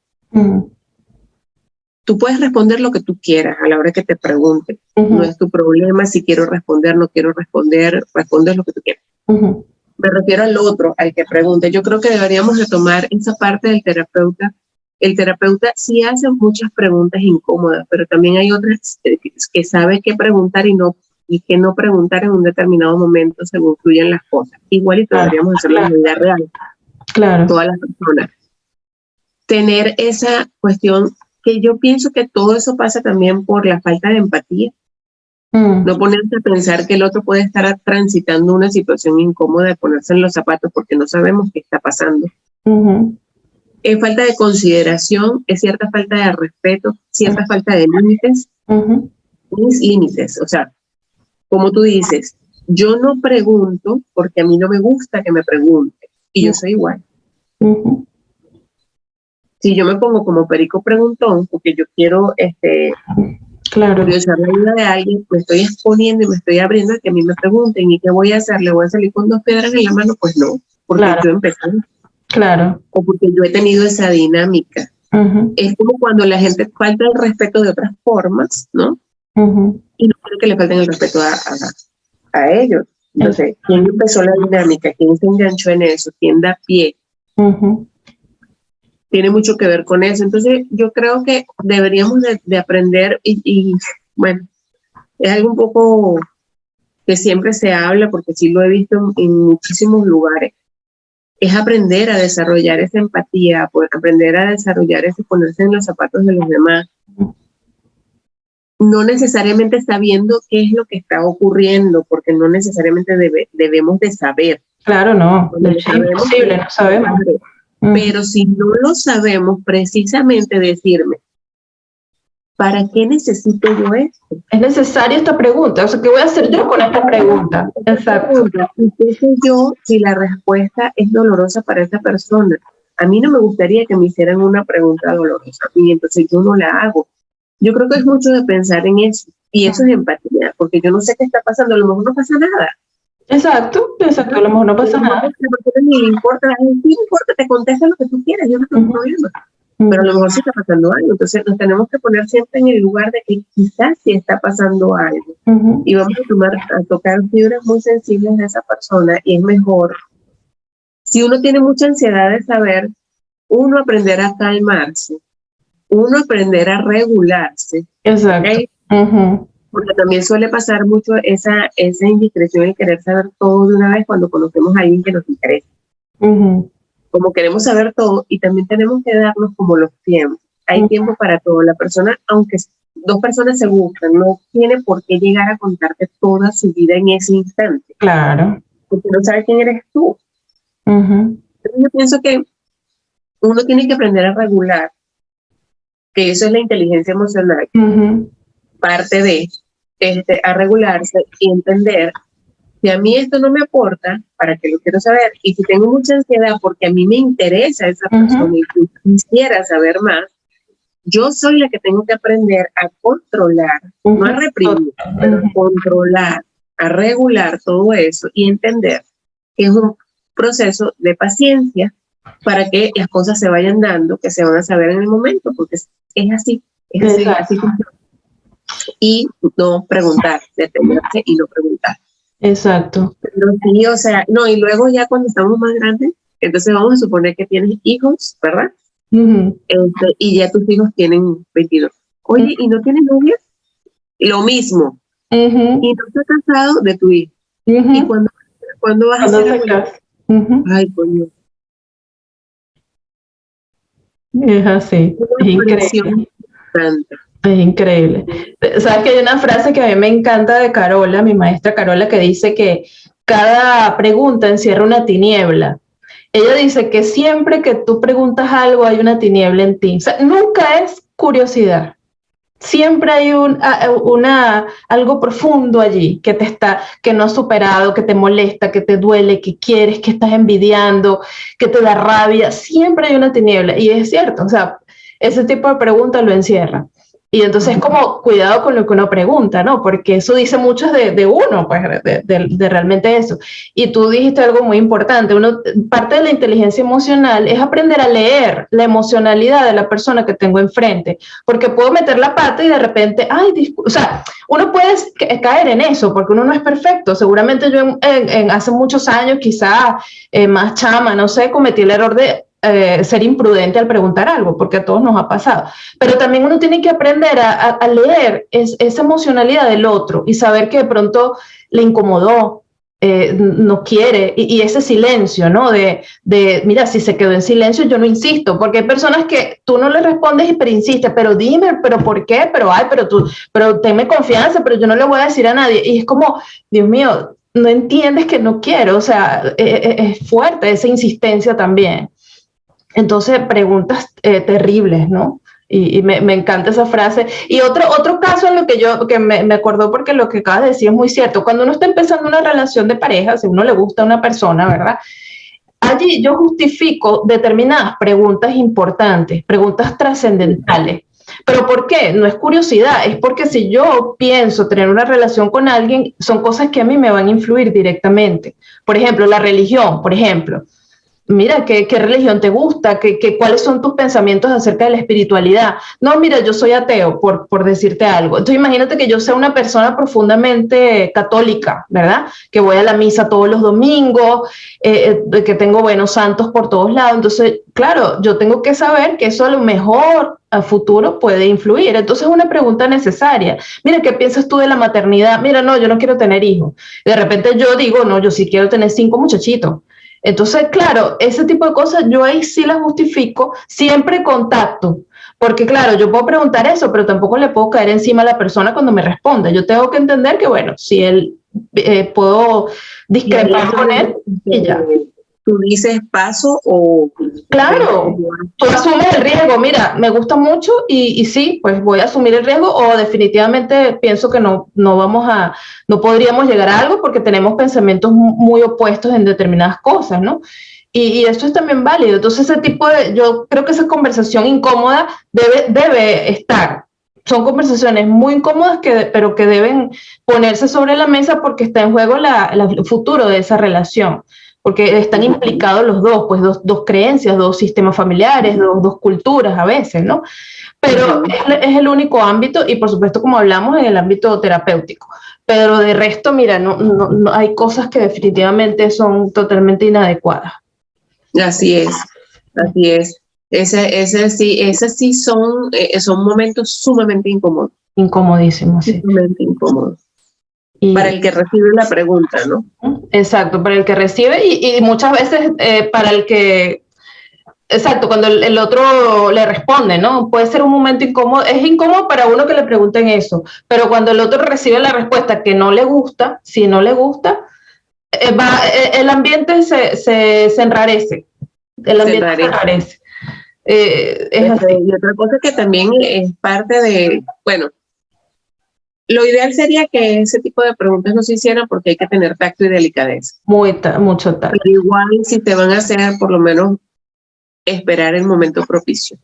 B: Tú puedes responder lo que tú quieras a la hora que te pregunten. No es tu problema si quiero responder, no quiero responder, respondes lo que tú quieras. Me refiero al otro, al que pregunte. Yo creo que deberíamos retomar esa parte del terapeuta. El terapeuta sí hace muchas preguntas incómodas, pero también hay otras que sabe qué preguntar y qué no preguntar en un determinado momento según fluyen las cosas. Igualito deberíamos hacerlo en la vida real.
A: Claro.
B: Todas las personas. Tener esa cuestión que yo pienso que todo eso pasa también por la falta de empatía. No ponerse a pensar que el otro puede estar transitando una situación incómoda de ponerse en los zapatos porque no sabemos qué está pasando. Es falta de consideración, es cierta falta de respeto, cierta falta de límites. Mis límites, o sea, como tú dices, yo no pregunto porque a mí no me gusta que me pregunten y yo soy igual. Si yo me pongo como perico preguntón porque yo quiero curiosar la vida de alguien, me estoy exponiendo y me estoy abriendo a que a mí me pregunten y qué voy a hacer, le voy a salir con 2 piedras en la mano, pues no, porque yo empecé.
A: Claro.
B: O porque yo he tenido esa dinámica. Es como cuando la gente falta el respeto de otras formas, ¿no? Y no quiero que le falten el respeto a ellos. Entonces, ¿quién empezó la dinámica? ¿Quién se enganchó en eso? ¿Quién da pie? Tiene mucho que ver con eso. Entonces, yo creo que deberíamos de aprender y bueno, es algo un poco que siempre se habla, porque sí lo he visto en muchísimos lugares, es aprender a desarrollar esa empatía, aprender a desarrollar ese ponerse en los zapatos de los demás. No necesariamente sabiendo qué es lo que está ocurriendo, porque no necesariamente debemos de saber.
A: Claro, no, es imposible, no sabemos.
B: Pero si no lo sabemos, precisamente decirme, ¿para qué necesito yo esto?
A: Es necesaria esta pregunta, o sea, ¿qué voy a hacer yo con esta pregunta? Exacto.
B: ¿Y qué sé yo si la respuesta es dolorosa para esa persona? A mí no me gustaría que me hicieran una pregunta dolorosa y entonces yo no la hago. Yo creo que es mucho de pensar en eso, y eso es empatía, porque yo no sé qué está pasando, a lo mejor no pasa nada.
A: Exacto, a lo mejor no pasa nada.
B: A la persona ni le importa, sí importa, te contesta lo que tú quieras, yo no tengo problema. pero a lo mejor sí está pasando algo. Entonces nos tenemos que poner siempre en el lugar de que quizás sí está pasando algo. Y vamos a tocar fibras muy sensibles de esa persona, y es mejor, si uno tiene mucha ansiedad de saber, uno aprender a calmarse, uno aprender a regularse.
A: Exacto.
B: ¿Okay? Porque también suele pasar mucho esa indiscreción y querer saber todo de una vez cuando conocemos a alguien que nos interesa. Como queremos saber todo, y también tenemos que darnos como los tiempos. Hay tiempo para todo. La persona, aunque dos personas se gustan, no tiene por qué llegar a contarte toda su vida en ese instante.
A: Claro.
B: Porque no sabe quién eres tú. Entonces yo pienso que uno tiene que aprender a regular, que eso es la inteligencia emocional, parte de a regularse y entender que a mí esto no me aporta, para que lo quiero saber, y si tengo mucha ansiedad porque a mí me interesa esa persona y quisiera saber más, yo soy la que tengo que aprender a controlar, no a reprimir, pero a controlar, a regular todo eso y entender que es un proceso de paciencia para que las cosas se vayan dando, que se van a saber en el momento, porque es así, así. Y no preguntar, detenerse y no preguntar.
A: Exacto.
B: Pero sí, o sea, no, y luego ya cuando estamos más grandes, entonces vamos a suponer que tienes hijos, ¿verdad? Y ya tus hijos tienen 22. Oye, ¿y no tienes novia? Lo mismo. Y no estás casado de tu hijo. ¿Y cuando vas a hacer abuelo? Ay, coño.
A: Es así. Es increíble. Es increíble. Sabes que hay una frase que a mí me encanta de Carola, mi maestra Carola, que dice que cada pregunta encierra una tiniebla. Ella dice que siempre que tú preguntas algo hay una tiniebla en ti. O sea, nunca es curiosidad. Siempre hay algo profundo allí que no has superado, que te molesta, que te duele, que quieres, que estás envidiando, que te da rabia. Siempre hay una tiniebla. Y es cierto, o sea, ese tipo de preguntas lo encierra. Y entonces es como cuidado con lo que uno pregunta, ¿no? Porque eso dice mucho de uno, pues, de realmente eso. Y tú dijiste algo muy importante. Parte de la inteligencia emocional es aprender a leer la emocionalidad de la persona que tengo enfrente. Porque puedo meter la pata y de repente, o sea, uno puede caer en eso, porque uno no es perfecto. Seguramente yo hace muchos años, quizá más chama, no sé, cometí el error de ser imprudente al preguntar algo, porque a todos nos ha pasado. Pero también uno tiene que aprender a leer esa emocionalidad del otro y saber que de pronto le incomodó, no quiere, y ese silencio, ¿no? Mira, si se quedó en silencio, yo no insisto, porque hay personas que tú no le respondes pero insistes, pero dime, pero ¿por qué? Pero tenme confianza, pero yo no le voy a decir a nadie. Y es como, Dios mío, no entiendes que no quiero, o sea, es fuerte esa insistencia también. Entonces, preguntas terribles, ¿no? Y me encanta esa frase. Y otro caso en lo que me acordó, porque lo que acabas de decir es muy cierto. Cuando uno está empezando una relación de pareja, si uno le gusta a una persona, ¿verdad? Allí yo justifico determinadas preguntas importantes, preguntas trascendentales. ¿Pero por qué? No es curiosidad, es porque si yo pienso tener una relación con alguien, son cosas que a mí me van a influir directamente. Por ejemplo, la religión, por ejemplo. Mira, ¿qué religión te gusta? ¿Cuáles son tus pensamientos acerca de la espiritualidad? No, mira, yo soy ateo, por decirte algo. Entonces imagínate que yo sea una persona profundamente católica, ¿verdad? Que voy a la misa todos los domingos, que tengo buenos santos por todos lados. Entonces, claro, yo tengo que saber que eso a lo mejor a futuro puede influir. Entonces es una pregunta necesaria. Mira, ¿qué piensas tú de la maternidad? Mira, no, yo no quiero tener hijos. De repente yo digo, no, yo sí quiero tener 5 muchachitos. Entonces, claro, ese tipo de cosas yo ahí sí las justifico, siempre contacto, porque claro, yo puedo preguntar eso, pero tampoco le puedo caer encima a la persona cuando me responda. Yo tengo que entender que, bueno, si él puedo discrepar con él y ya.
B: Tú dices paso o...
A: Claro, tú asumes el riesgo. Mira, me gusta mucho y sí, pues voy a asumir el riesgo, o definitivamente pienso que no podríamos llegar a algo porque tenemos pensamientos muy opuestos en determinadas cosas, ¿no? Y eso es también válido. Entonces yo creo que esa conversación incómoda debe estar. Son conversaciones muy incómodas, pero que deben ponerse sobre la mesa porque está en juego el futuro de esa relación. porque están implicados los dos, pues dos creencias, dos sistemas familiares, dos culturas a veces, ¿no? Pero es el único ámbito y por supuesto como hablamos en el ámbito terapéutico, pero de resto, mira, no hay cosas que definitivamente son totalmente inadecuadas.
B: Así es, así es. Esas sí son momentos sumamente incómodos.
A: Incomodísimo, sí.
B: Sumamente incómodos. Para el que recibe la pregunta, ¿no?
A: Exacto, para el que recibe y muchas veces para el que... Exacto, cuando el otro le responde, ¿no? Puede ser un momento incómodo, es incómodo para uno que le pregunten eso, pero cuando el otro recibe la respuesta que no le gusta, si no le gusta, el ambiente se enrarece. El ambiente se enrarece. Es así.
B: Y otra cosa que también es parte de, bueno, lo ideal sería que ese tipo de preguntas no se hicieran porque hay que tener tacto y delicadeza.
A: Mucho tacto.
B: Pero igual si te van a hacer, por lo menos esperar el momento propicio.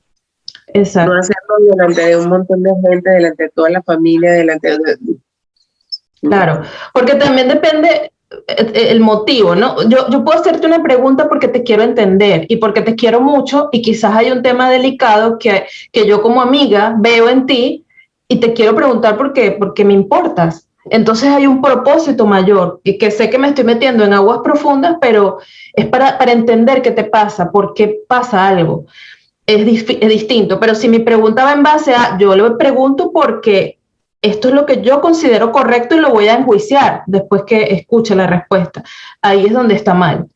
A: Exacto.
B: No hacerlo delante de un montón de gente, delante de toda la familia, delante de...
A: Claro, porque también depende el motivo, ¿no? Yo puedo hacerte una pregunta porque te quiero entender y porque te quiero mucho y quizás hay un tema delicado que yo como amiga veo en ti y te quiero preguntar porque me importas. Entonces hay un propósito mayor y que sé que me estoy metiendo en aguas profundas, pero es para entender qué te pasa, por qué pasa algo. Es distinto, pero si mi pregunta va en base a, yo le pregunto porque esto es lo que yo considero correcto y lo voy a enjuiciar después que escuche la respuesta. Ahí es donde está mal.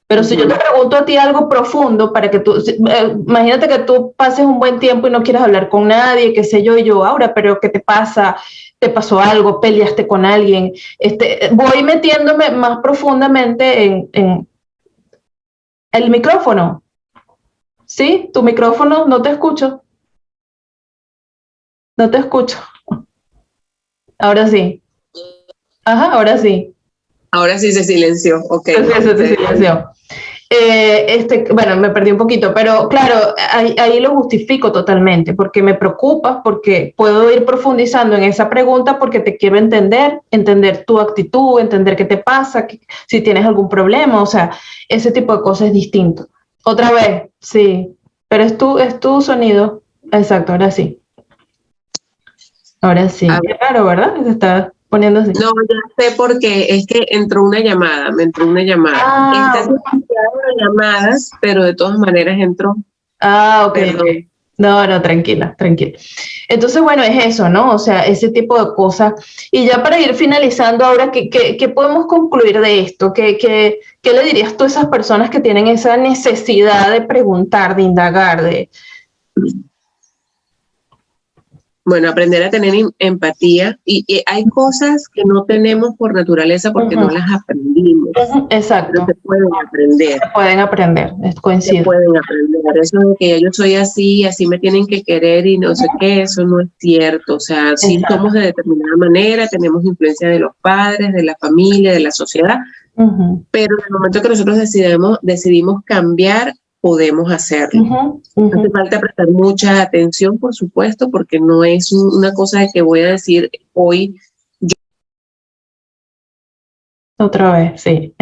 A: Pero si yo te pregunto a ti algo profundo para que tú, imagínate que tú pases un buen tiempo y no quieras hablar con nadie, qué sé yo, y yo, Aura, pero ¿qué te pasa? ¿Te pasó algo? ¿Peleaste con alguien? Voy metiéndome más profundamente en el micrófono. ¿Sí? Tu micrófono, no te escucho. No te escucho. Ahora sí. Ajá, ahora sí.
B: Ahora sí se silenció, ok.
A: Sí, se silenció. Bueno, me perdí un poquito, pero claro, ahí lo justifico totalmente, porque me preocupa, porque puedo ir profundizando en esa pregunta porque te quiero entender tu actitud, entender qué te pasa, si tienes algún problema, o sea, ese tipo de cosas es distinto. Otra vez, sí, pero es tu sonido. Exacto, ahora sí. Ahora sí. Qué raro, ¿verdad? Se está poniendo así.
B: No, ya sé porque es que me entró una llamada. Está asociado a llamadas, pero de todas maneras entró.
A: Ok. Perdón. No, tranquila. Entonces, bueno, es eso, ¿no? O sea, ese tipo de cosas. Y ya para ir finalizando ahora, ¿qué podemos concluir de esto? ¿Qué le dirías tú a esas personas que tienen esa necesidad de preguntar, de indagar, de...
B: Bueno, aprender a tener empatía y hay cosas que no tenemos por naturaleza porque no las aprendimos.
A: Exacto.
B: Pero se pueden aprender.
A: Se pueden aprender, coincido.
B: Se pueden aprender. Eso de que yo soy así, así me tienen que querer y no sé qué, eso no es cierto. O sea, sí somos de determinada manera, tenemos influencia de los padres, de la familia, de la sociedad, pero en el momento que nosotros decidimos cambiar, podemos hacerlo. Hace falta prestar mucha atención, por supuesto, porque no es una cosa de que voy a decir hoy.
A: Otra vez, sí.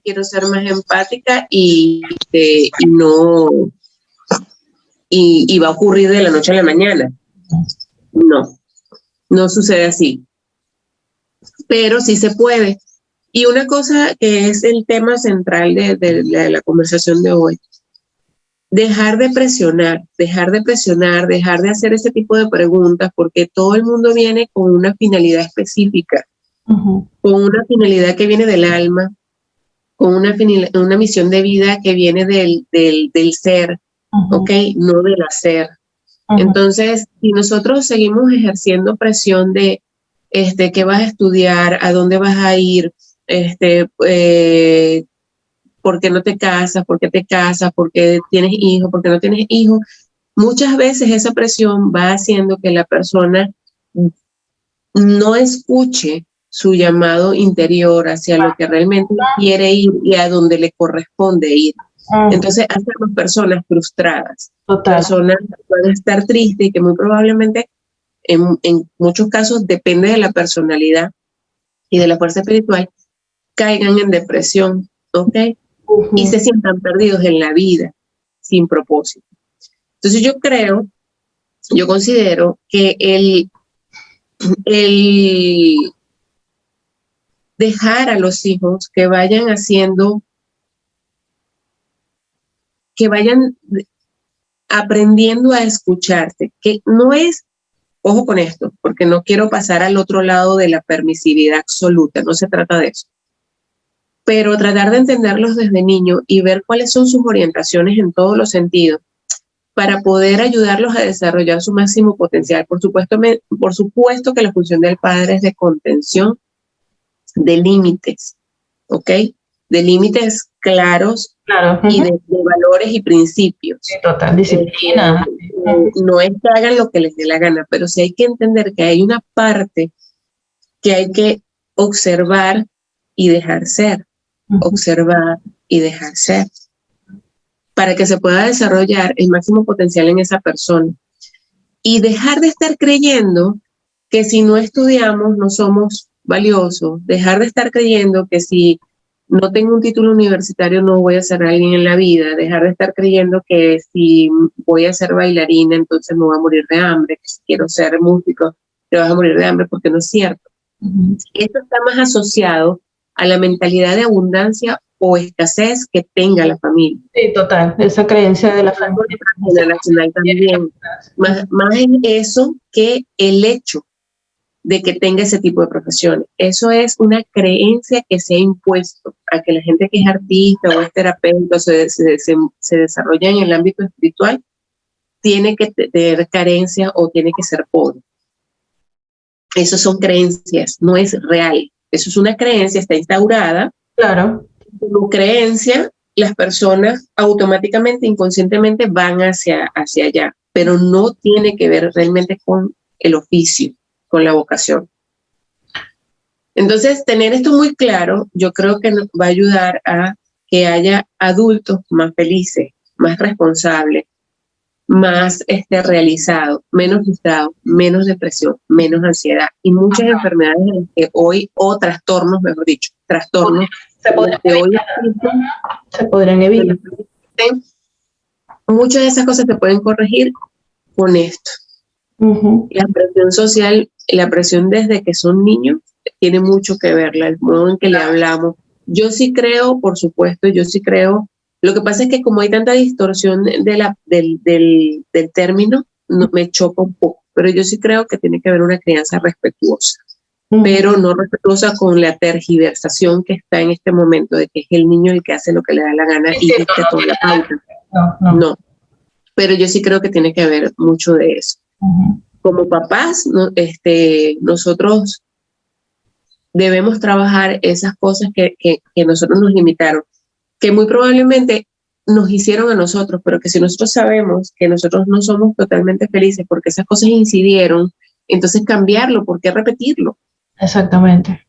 B: Quiero ser más empática y va a ocurrir de la noche a la mañana. No sucede así. Pero sí se puede. Y una cosa que es el tema central de la conversación de hoy, dejar de presionar, dejar de hacer ese tipo de preguntas, porque todo el mundo viene con una finalidad específica, con una finalidad que viene del alma, con una misión de vida que viene del ser, ¿ok? No del hacer. Entonces, si nosotros seguimos ejerciendo presión de qué vas a estudiar, a dónde vas a ir, por qué no te casas, por qué te casas, por qué tienes hijos, por qué no tienes hijos, muchas veces esa presión va haciendo que la persona no escuche su llamado interior hacia lo que realmente quiere ir y a donde le corresponde ir. Entonces hacemos personas frustradas, personas que pueden estar tristes y que muy probablemente en muchos casos depende de la personalidad y de la fuerza espiritual, caigan en depresión, ¿ok? Y se sientan perdidos en la vida, sin propósito. Entonces yo considero que el dejar a los hijos que vayan aprendiendo a escucharte, que no es, ojo con esto, porque no quiero pasar al otro lado de la permisividad absoluta, no se trata de eso, pero tratar de entenderlos desde niño y ver cuáles son sus orientaciones en todos los sentidos para poder ayudarlos a desarrollar su máximo potencial. Por supuesto que la función del padre es de contención, de límites, ¿ok? De límites claros, claro. Y de valores y principios.
A: Sí, total, disciplina.
B: No es que hagan lo que les dé la gana, pero sí hay que entender que hay una parte que hay que observar y dejar ser. Observar y dejar ser, para que se pueda desarrollar el máximo potencial en esa persona. Y dejar de estar creyendo que si no estudiamos no somos valiosos, dejar de estar creyendo que si no tengo un título universitario no voy a ser alguien en la vida, dejar de estar creyendo que si voy a ser bailarina entonces me voy a morir de hambre, que si quiero ser músico te vas a morir de hambre, porque no es cierto. Esto está más asociado a la mentalidad de abundancia o escasez que tenga la familia.
A: Sí, total, esa creencia de la familia
B: nacional también. Más en eso que el hecho de que tenga ese tipo de profesiones. Eso es una creencia que se ha impuesto a que la gente que es artista o es terapeuta se desarrolla en el ámbito espiritual, tiene que tener carencia o tiene que ser pobre. Eso son creencias, no es real. Eso es una creencia, está instaurada.
A: Claro.
B: Como creencia, las personas automáticamente, inconscientemente van hacia allá, pero no tiene que ver realmente con el oficio, con la vocación. Entonces, tener esto muy claro, yo creo que nos va a ayudar a que haya adultos más felices, más responsables, más realizados, menos frustrados, menos depresión, menos ansiedad y muchas enfermedades que hoy, o trastornos, mejor dicho, trastornos
A: se podrían evitar.
B: Muchas de esas cosas se pueden corregir con esto. La presión social, la presión desde que son niños, tiene mucho que ver, el modo en que le hablamos. Yo sí creo, por supuesto, lo que pasa es que como hay tanta distorsión del término, me choca un poco, pero yo sí creo que tiene que haber una crianza respetuosa, pero no respetuosa con la tergiversación que está en este momento, de que es el niño el que hace lo que le da la gana y dicta toda la pauta. No, pero yo sí creo que tiene que haber mucho de eso. Como papás, nosotros debemos trabajar esas cosas que nosotros nos limitaron, que muy probablemente nos hicieron a nosotros, pero que si nosotros sabemos que nosotros no somos totalmente felices porque esas cosas incidieron, entonces cambiarlo, ¿por qué repetirlo?
A: Exactamente.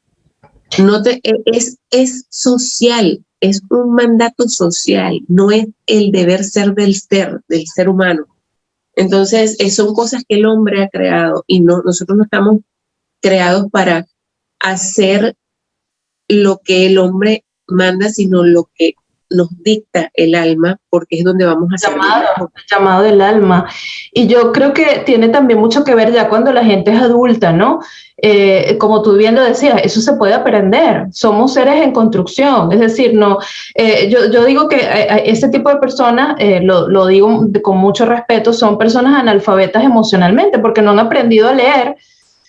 B: Es social, es un mandato social, no es el deber ser del ser humano. Entonces, son cosas que el hombre ha creado y nosotros no estamos creados para hacer lo que el hombre manda, sino lo que nos dicta el alma, porque es donde vamos a hacer
A: el llamado del alma. Y yo creo que tiene también mucho que ver ya cuando la gente es adulta, ¿no? Como tú bien lo decías, eso se puede aprender. Somos seres en construcción, es decir, no. Yo digo que ese tipo de personas, lo digo con mucho respeto, son personas analfabetas emocionalmente, porque no han aprendido a leer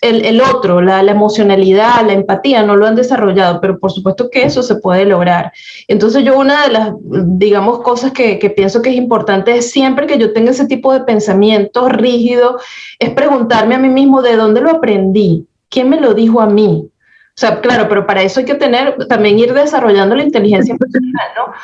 A: el otro, la emocionalidad, la empatía, no lo han desarrollado, pero por supuesto que eso se puede lograr. Entonces yo una de las, digamos, cosas que pienso que es importante es siempre que yo tenga ese tipo de pensamientos rígidos, es preguntarme a mí mismo de dónde lo aprendí, quién me lo dijo a mí. O sea, claro, pero para eso hay que también ir desarrollando la inteligencia emocional, ¿no?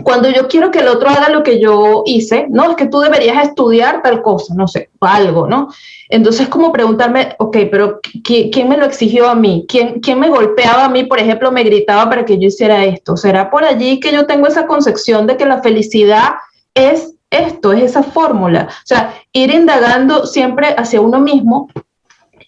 A: Cuando yo quiero que el otro haga lo que yo hice, no, es que tú deberías estudiar tal cosa, no sé, algo, ¿no? Entonces, como preguntarme, ok, pero ¿quién me lo exigió a mí? ¿Quién me golpeaba a mí, por ejemplo, me gritaba para que yo hiciera esto? ¿Será por allí que yo tengo esa concepción de que la felicidad es esto, es esa fórmula? O sea, ir indagando siempre hacia uno mismo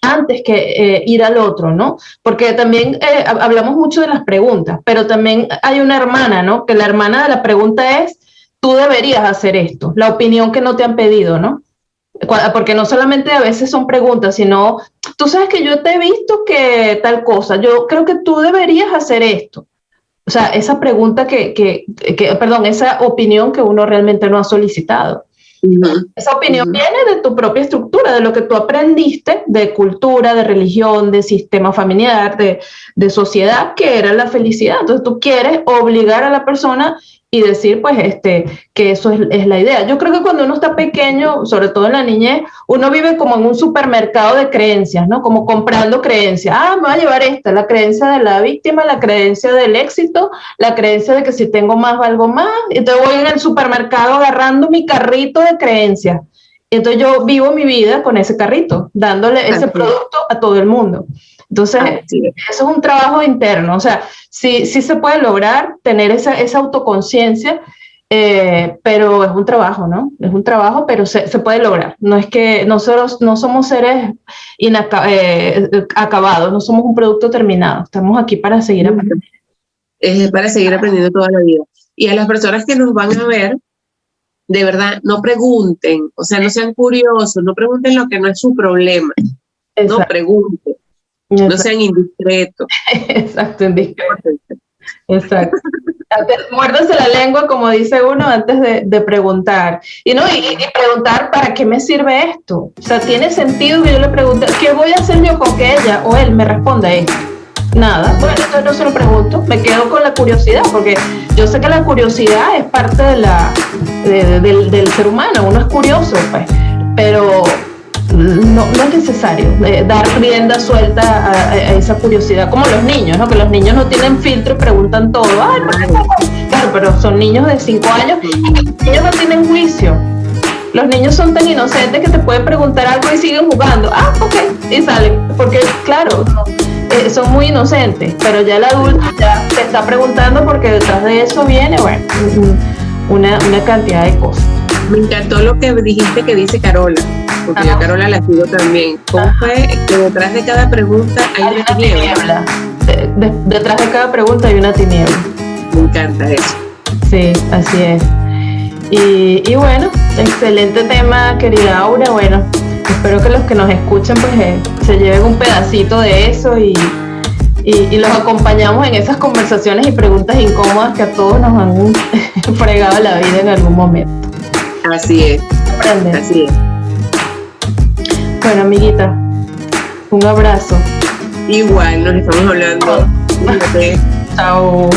A: antes que ir al otro, ¿no? Porque también hablamos mucho de las preguntas, pero también hay una hermana, ¿no? Que la hermana de la pregunta es, tú deberías hacer esto, la opinión que no te han pedido, ¿no? Porque no solamente a veces son preguntas, sino, tú sabes que yo te he visto que tal cosa, yo creo que tú deberías hacer esto. O sea, esa pregunta perdón, esa opinión que uno realmente no ha solicitado. Esa opinión viene de tu propia estructura, de lo que tú aprendiste, de cultura, de religión, de sistema familiar, de sociedad, que era la felicidad. Entonces tú quieres obligar a la persona y decir, pues, que eso es la idea. Yo creo que cuando uno está pequeño, sobre todo en la niñez, uno vive como en un supermercado de creencias, ¿no? Como comprando creencias. Ah, me va a llevar esta, la creencia de la víctima, la creencia del éxito, la creencia de que si tengo más, valgo más. Entonces voy en el supermercado agarrando mi carrito de creencias. Entonces yo vivo mi vida con ese carrito, dándole ese producto a todo el mundo. Entonces, eso es un trabajo interno. O sea, sí se puede lograr tener esa autoconciencia, pero es un trabajo, ¿no? Es un trabajo, pero se puede lograr. No es que nosotros no somos seres acabados, no somos un producto terminado. Estamos aquí para seguir aprendiendo.
B: Es para seguir aprendiendo toda la vida. Y a las personas que nos van a ver, de verdad, no pregunten, o sea, no sean curiosos, no pregunten lo que no es su problema. Exacto. No pregunten. No sean indiscretos.
A: Exacto, indiscretos. Exacto. Muérdase la lengua, como dice uno, antes de preguntar. Y preguntar, ¿para qué me sirve esto? O sea, ¿tiene sentido que yo le pregunte, ¿qué voy a hacer yo con que ella o él me responda esto? Nada. Bueno, entonces no se lo pregunto, me quedo con la curiosidad, porque yo sé que la curiosidad es parte del ser humano, uno es curioso, pues, pero no es necesario dar rienda suelta a esa curiosidad, como los niños, ¿no? Que los niños no tienen filtro y preguntan todo. Ay, claro, pero son niños de 5 años y los niños no tienen juicio. Los niños son tan inocentes que te pueden preguntar algo y siguen jugando. Ah, ok, y salen. Porque, claro, son muy inocentes, pero ya el adulto ya te está preguntando porque detrás de eso viene, bueno, una cantidad de cosas.
B: Me encantó lo que dijiste que dice Carola, porque yo a Carola la sigo también. ¿Cómo fue que detrás de cada pregunta hay una tiniebla?
A: Detrás de cada pregunta hay una tiniebla.
B: Me encanta eso.
A: Sí, así es. Y bueno, excelente tema, querida Aura. Bueno, espero que los que nos escuchen pues se lleven un pedacito de eso y los acompañamos en esas conversaciones y preguntas incómodas que a todos nos han fregado la vida en algún momento.
B: Así es.
A: Aprender.
B: Así es.
A: Bueno, amiguita, un abrazo.
B: Igual, nos estamos hablando.
A: Chao.